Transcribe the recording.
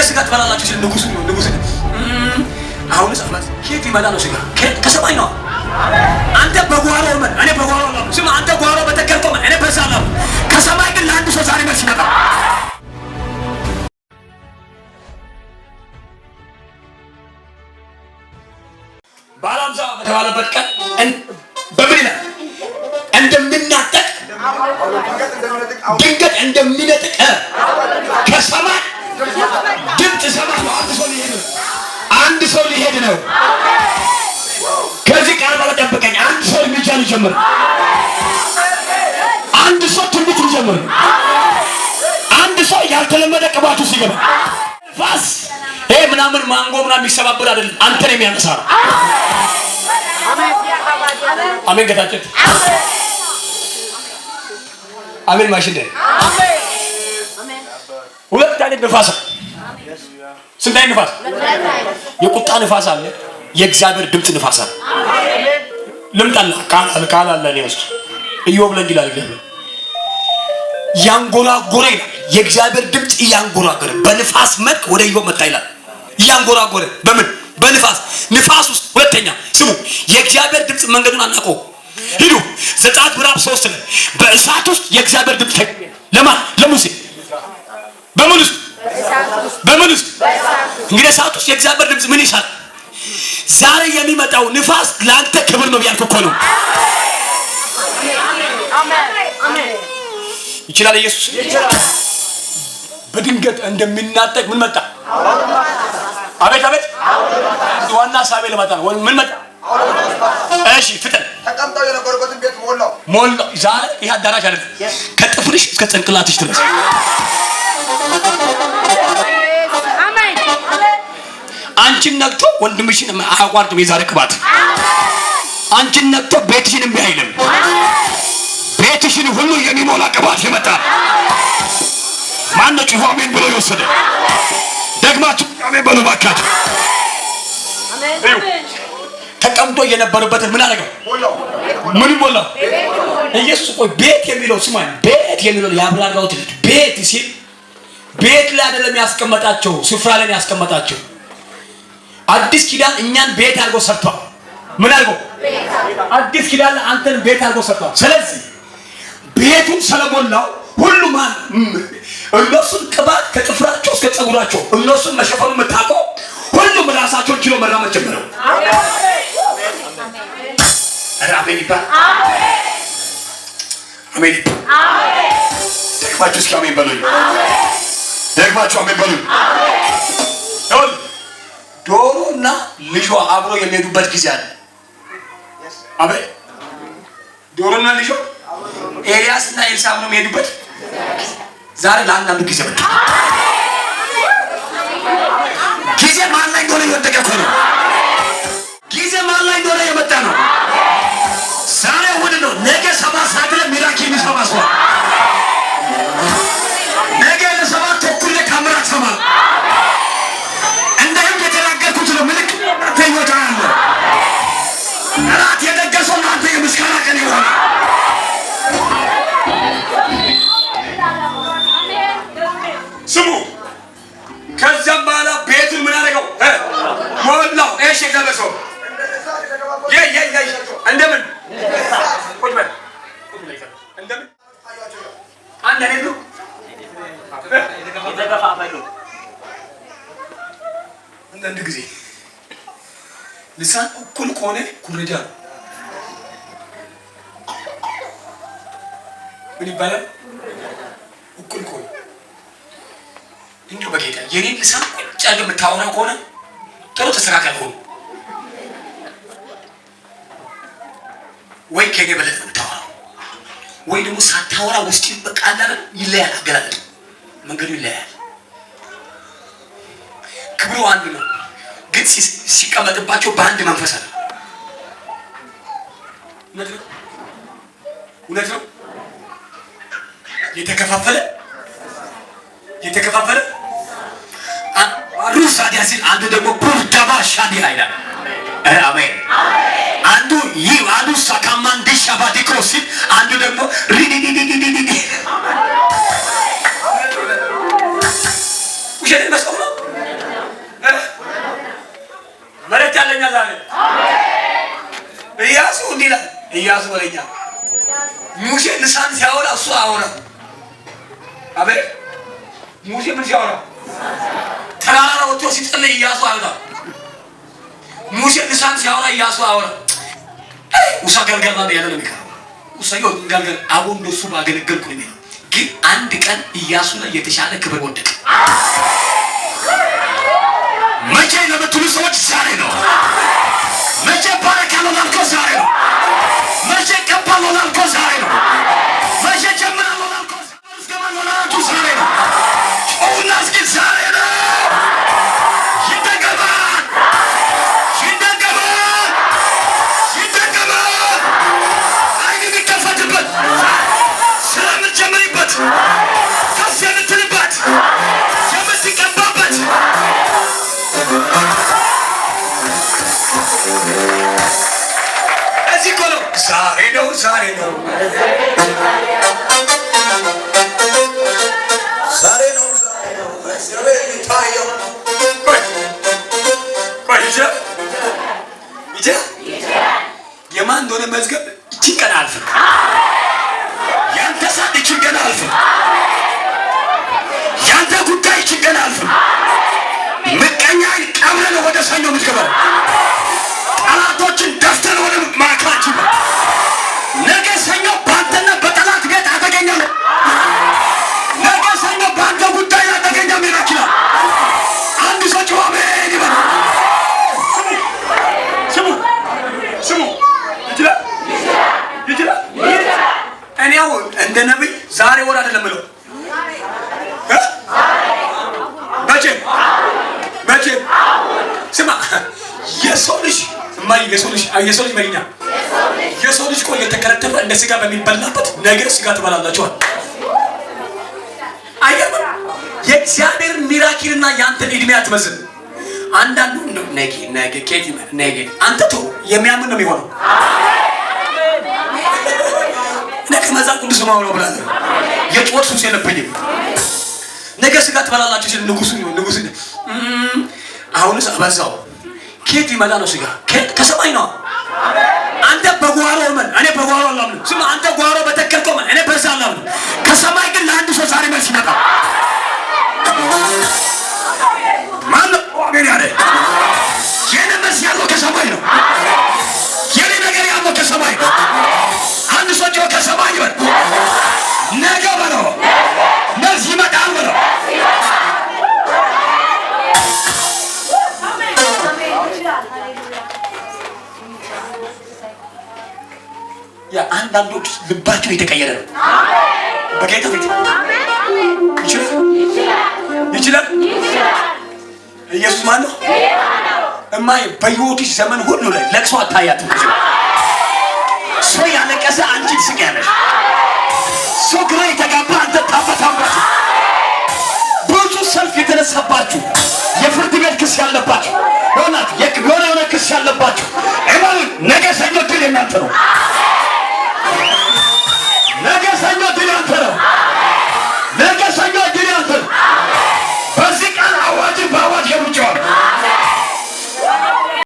ስጋ ትበላላችሁ ሲል ንጉሥ አሁን ሰማት ከየት ይመጣ ነው ስጋ? ከሰማይ ነው። አንተ በጓሮ መን እኔ በጓሮ ነው። ስማ አንተ ጓሮ በተከልከው መን እኔ በዛላው። ከሰማይ ግን ለአንድ ሰው ዛሬ መልስ ይመጣ። ባላምዛ በተባለበት ቀን በምን ይላል? እንደምናጠቅ ድንገት እንደሚነጥቅ ከሰማይ ድምፅ ሰማሁ። አንድ ሰው ሊሄድ ነው። ከዚህ ቃል በኋላ ጠብቀኝ። አንድ ሰው እርምጃ ሊጀምር፣ አንድ ሰው ትንቢት ሊጀምር፣ አንድ ሰው ያልተለመደ ቅባቱ ሲገባ ፋስ ይሄ ምናምን ማንጎ ምናምን የሚሰባበር አይደለም። አንተን የሚያነሳ ነው። አሜን ገታችን አሜን ማሽደ ሁለት አይነት ንፋስ። ስንት አይነት ንፋስ? የቁጣ ንፋስ አለ፣ የእግዚአብሔር ድምፅ ንፋስ አለ። ልምጣላ ቃል አለ ነው እሱ ኢዮብ ላይ ይላል እግዚአብሔር ያንጎራጎረ ይላል። የእግዚአብሔር ድምፅ እያንጎራጎረ በንፋስ መልክ ወደ ኢዮብ መጣ ይላል። እያንጎራጎረ በምን? በንፋስ። ንፋስ ውስጥ ሁለተኛ ስሙ የእግዚአብሔር ድምፅ መንገዱን አናውቀው። ሂዱ ዘጸአት ምዕራፍ 3 ላይ በእሳት ውስጥ የእግዚአብሔር ድምፅ ለማን? ለሙሴ። በምን ውስጥ? በምን ውስጥ? እንግዲህ እሳት ውስጥ የእግዚአብሔር ድምፅ ምን ይሻል? ዛሬ የሚመጣው ንፋስ ለአንተ ክብር ነው ያልኩህ እኮ ነው። ይችላል ኢየሱስ ይችላል። በድንገት እንደሚናጠቅ ምን መጣ? አቤት አቤት። ዋና ሳቤ ለማታ ነው። ምን መጣ? እሺ ፍጠን። ተቀምጠው የነበሩበትን ቤት ሞላው። ዛሬ ይሄ አዳራሽ አይደለም፣ ከጥፍርሽ እስከ ጭንቅላትሽ ድረስ አሜን። አንቺን ነክቶ ወንድምሽን አያቋርጥም የዛሬ ቅባት። አንቺን ነክቶ ቤትሽን እምቢ አይልም። ቤትሽን ሁሉ የሚሞላ ቅባት ይመጣል። ማነው ጩኸ አሜን ብሎ የወሰደ? ደግማችሁ አሜን በሉ ባካችሁ። ተቀምጦ የነበረበትን ምን አደረገው? ምን ሞላው? ኢየሱስ ቆይ ቤት የሚለው ስማ፣ ቤት የሚለው ያብራራው ትልቅ ቤት ሲል ቤት ላይ አይደለም ያስቀመጣቸው፣ ስፍራ ላይ ያስቀመጣቸው። አዲስ ኪዳን እኛን ቤት አድርጎ ሰርቷል። ምን አድርጎ? አዲስ ኪዳን አንተን ቤት አድርጎ ሰርቷል። ስለዚህ ቤቱን ስለሞላው ሁሉ ማን እነሱን ቅባት ከጥፍራቸው እስከ ፀጉራቸው እነሱን መሸፈኑ የምታውቀው ሁሉም ራሳቸውን ችሎ መራመድ ጀመረው። አሜን ይባል። አሜን ይባል። ደግማችሁ እስኪ አሜን በሉኝ። ደግማችሁ አሜን በሉኝ። ዶሮና ልጇ አብሮ የሚሄዱበት ጊዜ አለ። አሜን። ዶሮና ልጇ ኤልያስና ኤልሳ አብሮ የሚሄዱበት ዛሬ ለአንዳንዱ ጊዜ መጣ። ጊዜ ማን ላይ እንደሆነ የወደቀ እኮ ነው። ጊዜ ማን ላይ እንደሆነ የመጣ ነው። ዛሬ እሑድ ነው። ነገ 7 ሰዓት ላይ ሚራክል የሚሰማ ሰው ነገ ለ7 ተኩል ላይ ታምራት ሰማል። እንደውም የተናገርኩት ነው። ምልክ ተይወጣ ያለ እራት የደገሰው ለአንተ የምስጋና ቀን ይሆናል። ስሙ ከዛም በኋላ ቤቱን ምን አደረገው? ሞላው። እሺ ገለሰው እንደምን ቁጭ በል እንደምን አንድ አይደሉ የተገፋፈሉ አንዳንድ ጊዜ ልሳን እኩል ከሆነ ኩረጃ ነው። ምን ይባላል? እኩል ከሆነ እንዲሁ በጌታ የኔን ልሳን ቁጭ አድርገህ የምታወራ ከሆነ ጥሩ ተስተካከል ሆኖ ወይ ከኔ በለጥ የምታወራው ወይ ደግሞ ሳታወራ ውስጥ በቃ አለ ይለያል። አገላለጥ መንገዱ ይለያል። ክብሩ አንድ ነው፣ ግን ሲቀመጥባቸው በአንድ መንፈስ አለ። እውነት ነው። የተከፋፈለ ሩሳ ዲያሲል አንዱ ደግሞ ቡርዳባ ሻዲያ ይላል። አሜን። አንዱ ይህ አንዱ ሳካማን ዲሻባ ዲክሮሲ አንዱ ደግሞ ሪዲዲዲዲዲዲ ውሸት መስሎ ነው። ኢያሱ ወለኛ ሙሴ ልሳን ሲያወራ እሱ አወራ። አቤት ሙሴ ምን ሲያወራ ተራራ ወጥቶ ሲጸልይ ኢያሱ አወራ። ሙሴ ልሳን ሲያወራ ኢያሱ አወራ። ሙሳ ገልገል ማለት ያለ ነው የሚከራ ሙሳዮ ገልገል አሁን እንደሱ ባገለገልኩ ነው። ግን አንድ ቀን ኢያሱ ላይ የተሻለ ክብር ወደቀ። መቼ ለምትሉ ሰዎች ዛሬ ነው። መቼ ባረካ ነው ላልከው ዛሬ ነው። መቼ ቀባ ነው ላልከው ዛሬ ነው። መቼ ጀምራ ነው ላልከው ዛሬ ነው። ጮውና እስኪ ዛሬ ነው። ይደገማል፣ ይደገማል፣ ይደገማል። አይን የሚከፈትበት ስለምትጀምሪበት ከፍ የምትልበት የምትቀባበት እዚህ እኮ ነው። ዛሬ ነው፣ ዛሬ ነው፣ ዛሬ ነው፣ ዛሬ ነው። እግዚአብሔር ይታየው። ቆይ የማን እንደሆነ መዝገብ ይችን ቀን አልፍም። ያንተ ሰዓት ይችን ቀን አልፍም። ያንተ ጉዳይ ይችን ቀን አልፍም። ምቀኛን ቀብረን ወደ ሰኞ ምትገባው ጠላቶችን ደፍተን ወደ ማዕከላችን ነገ ሰኞ ባንተና በጠላት ቤት አተገኛለሁ። ነገ ሰኞ ባንተ ጉዳይ አተገኛ ሜዳ ይችላል። አንድ ሰው ጭዋ አሜን ይበል። ስሙ ይችላል፣ ይችላል። እኔ አሁን እንደ ነብይ ዛሬ ወር አይደለም ብለው መቼም ስማ የሰው ልጅ መሪኛ የሰው ልጅ ቆይ የተከረተፈ እንደ ስጋ በሚበላበት ነገር ስጋ ትበላላችኋል። አይገርም? የእግዚአብሔር ሚራክልና ያንተን እድሜ አትመዝን። አንዳንዱ ነገ አንተ ተው የሚያምን ነው የሚሆነው። ከመጽሐፍ ቅዱስ ማውራው ብላለሁ። የጦር ሱስ የለብኝም። ነገ ስጋ ትበላላችሁ ሲል ንጉሱ አሁንስ አበዛው። ከየት ይመጣ ነው ስጋ? ከሰማይ ነው። አንተ በጓሮ መን እኔ በጓሮ አላምንም። ስማ አንተ ጓሮ በተከልከው መን እኔ በዛ አላምንም። ከሰማይ ግን ለአንድ ሰው ዛሬ መልስ ይመጣል። ማን ነው አሜን ያለ? የኔ መልስ ያለው ከሰማይ ነው። የኔ ነገር ያለው ከሰማይ ነው። አንድ ሰው ጆ ከሰማይ ይበል። ነገ በለው መልስ ይመጣል በለው። አንዳንዶች ልባቸው የተቀየረ ነው። በጌታ ፊት ይችላል። ኢየሱስ ማን ነው? እማዬ በሕይወትሽ ዘመን ሁሉ ላይ ለቅሶ አታያትም። ሰው ያለቀሰ አንቺ ትስቂያለሽ። ሰው ግራ የተጋባ አንተ ታበታበት። ብዙ ሰልፍ የተነሳባችሁ የፍርድ ቤት ክስ ያለባችሁ የሆነ ክስ ያለባችሁ ነገ ሰኞ ድል የእናንተ ነው።